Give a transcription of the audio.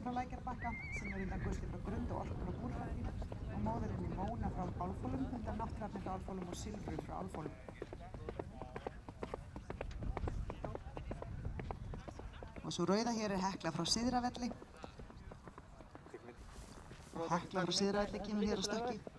frá Lækjarbakka sem undan Guðsteinn frá Grund og Orkun frá Búrfelli og móðurinni Móna frá Álfhólum undan Nátthrafni frá Álfhólum og Silfru frá Álfhólum. Og svo rauða hér Hekla frá Syðravelli. Og Hekla frá Syðravelli kemur hér á stökki.